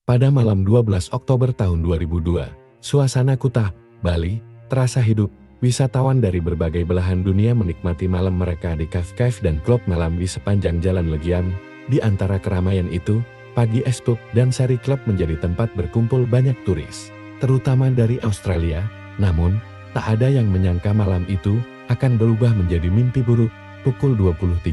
Pada malam 12 Oktober tahun 2002, suasana Kuta, Bali, terasa hidup. Wisatawan dari berbagai belahan dunia menikmati malam mereka di kafe-kafe dan klub malam di sepanjang Jalan Legian. Di antara keramaian itu, Pagi Es Pub dan Sari Club menjadi tempat berkumpul banyak turis, terutama dari Australia. Namun, tak ada yang menyangka malam itu akan berubah menjadi mimpi buruk. Pukul 20.35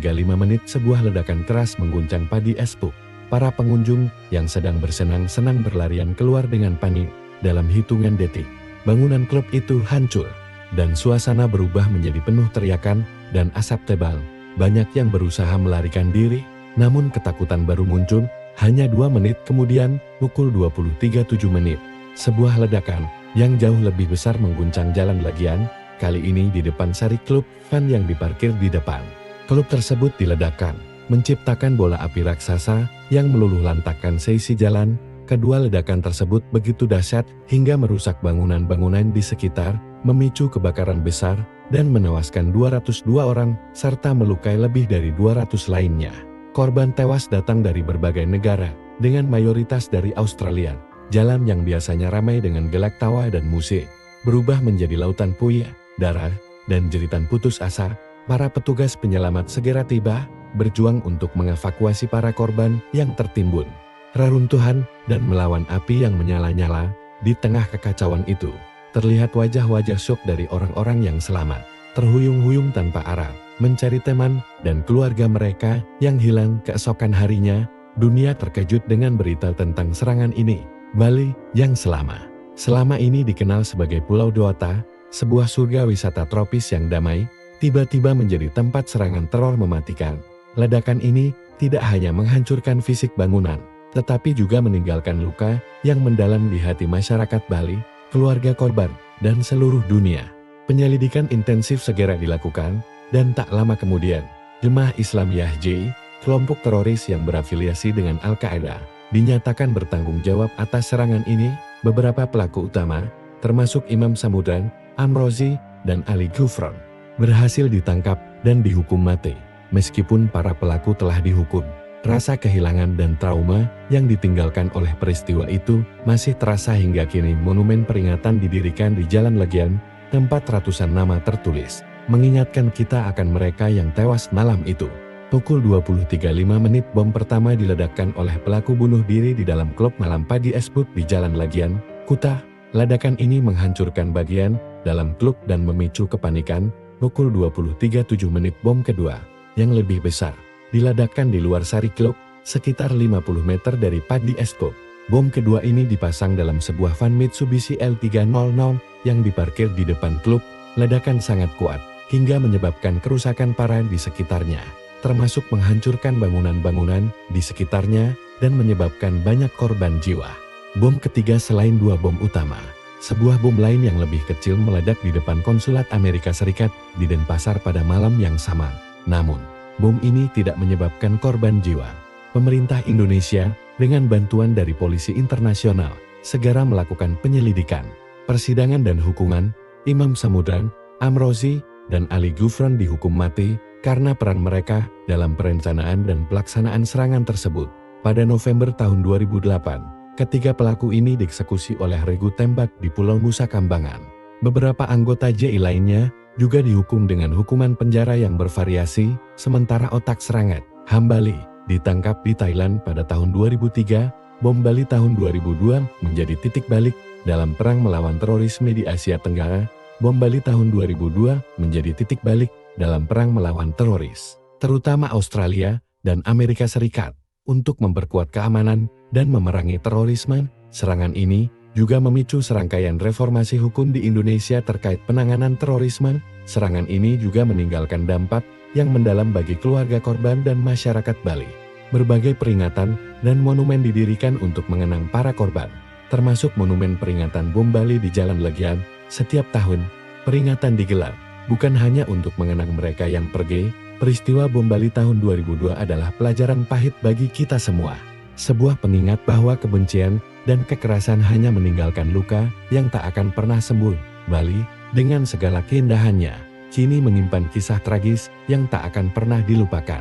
sebuah ledakan keras mengguncang Pagi Es Pub. Para pengunjung yang sedang bersenang-senang berlarian keluar dengan panik. Dalam hitungan detik, bangunan klub itu hancur, dan suasana berubah menjadi penuh teriakan dan asap tebal. Banyak yang berusaha melarikan diri, namun ketakutan baru muncul. Hanya 2 menit kemudian, pukul 20.37, sebuah ledakan yang jauh lebih besar mengguncang Jalan Legian, kali ini di depan Sari Club van yang diparkir di depan. Klub tersebut diledakkan, menciptakan bola api raksasa yang meluluh lantakkan sisi jalan. Kedua ledakan tersebut begitu dahsyat hingga merusak bangunan-bangunan di sekitar, memicu kebakaran besar, dan menewaskan 202 orang, serta melukai lebih dari 200 lainnya. Korban tewas datang dari berbagai negara, dengan mayoritas dari Australia. Jalan yang biasanya ramai dengan gelak tawa dan musik, berubah menjadi lautan puya, darah, dan jeritan putus asa. Para petugas penyelamat segera tiba, berjuang untuk mengevakuasi para korban yang tertimbun reruntuhan dan melawan api yang menyala-nyala. Di tengah kekacauan itu, terlihat wajah-wajah syok dari orang-orang yang selamat, terhuyung-huyung tanpa arah, mencari teman dan keluarga mereka yang hilang keesokan harinya. Dunia terkejut dengan berita tentang serangan ini. Bali, yang selama ini dikenal sebagai Pulau Dewata, sebuah surga wisata tropis yang damai, tiba-tiba menjadi tempat serangan teror mematikan. Ledakan ini tidak hanya menghancurkan fisik bangunan, tetapi juga meninggalkan luka yang mendalam di hati masyarakat Bali, keluarga korban, dan seluruh dunia. Penyelidikan intensif segera dilakukan, dan tak lama kemudian, Jemaah Islam YHJ, kelompok teroris yang berafiliasi dengan Al-Qaeda, dinyatakan bertanggung jawab atas serangan ini. Beberapa pelaku utama, termasuk Imam Samudran, Amrozi, dan Ali Gufron, berhasil ditangkap dan dihukum mati. Meskipun para pelaku telah dihukum, rasa kehilangan dan trauma yang ditinggalkan oleh peristiwa itu masih terasa hingga kini. Monumen peringatan didirikan di Jalan Legian, tempat ratusan nama tertulis, mengingatkan kita akan mereka yang tewas malam itu. Pukul 20.35 bom pertama diledakkan oleh pelaku bunuh diri di dalam klub malam Pagi Es Pub di Jalan Legian, Kuta. Ledakan ini menghancurkan bagian dalam klub dan memicu kepanikan. Pukul 20.37 bom kedua, yang lebih besar, diledakkan di luar Sari Club, sekitar 50 meter dari Pagi Es Pub. Bom kedua ini dipasang dalam sebuah van Mitsubishi L300 yang diparkir di depan klub. Ledakan sangat kuat, hingga menyebabkan kerusakan parah di sekitarnya, termasuk menghancurkan bangunan-bangunan di sekitarnya, dan menyebabkan banyak korban jiwa. Bom ketiga selain 2 bom utama, sebuah bom lain yang lebih kecil meledak di depan konsulat Amerika Serikat di Denpasar pada malam yang sama. Namun, bom ini tidak menyebabkan korban jiwa. Pemerintah Indonesia, dengan bantuan dari polisi internasional, segera melakukan penyelidikan, persidangan dan hukuman. Imam Samudran, Amrozi, dan Ali Gufron dihukum mati karena peran mereka dalam perencanaan dan pelaksanaan serangan tersebut. Pada November tahun 2008, ketiga pelaku ini dieksekusi oleh regu tembak di Pulau Nusa Kambangan. Beberapa anggota JI lainnya juga dihukum dengan hukuman penjara yang bervariasi. Sementara otak serangan, Hambali, ditangkap di Thailand pada tahun 2003. Bom Bali tahun 2002 menjadi titik balik dalam perang melawan terorisme di Asia Tenggara. Bom Bali tahun 2002 menjadi titik balik dalam perang melawan teroris, terutama Australia dan Amerika Serikat, untuk memperkuat keamanan dan memerangi terorisme. Serangan ini juga memicu serangkaian reformasi hukum di Indonesia terkait penanganan terorisme. Serangan ini juga meninggalkan dampak yang mendalam bagi keluarga korban dan masyarakat Bali. Berbagai peringatan dan monumen didirikan untuk mengenang para korban, termasuk monumen peringatan bom Bali di Jalan Legian. Setiap tahun, peringatan digelar, bukan hanya untuk mengenang mereka yang pergi. Peristiwa bom Bali tahun 2002 adalah pelajaran pahit bagi kita semua. Sebuah pengingat bahwa kebencian dan kekerasan hanya meninggalkan luka yang tak akan pernah sembuh. Bali, dengan segala keindahannya, kini menyimpan kisah tragis yang tak akan pernah dilupakan.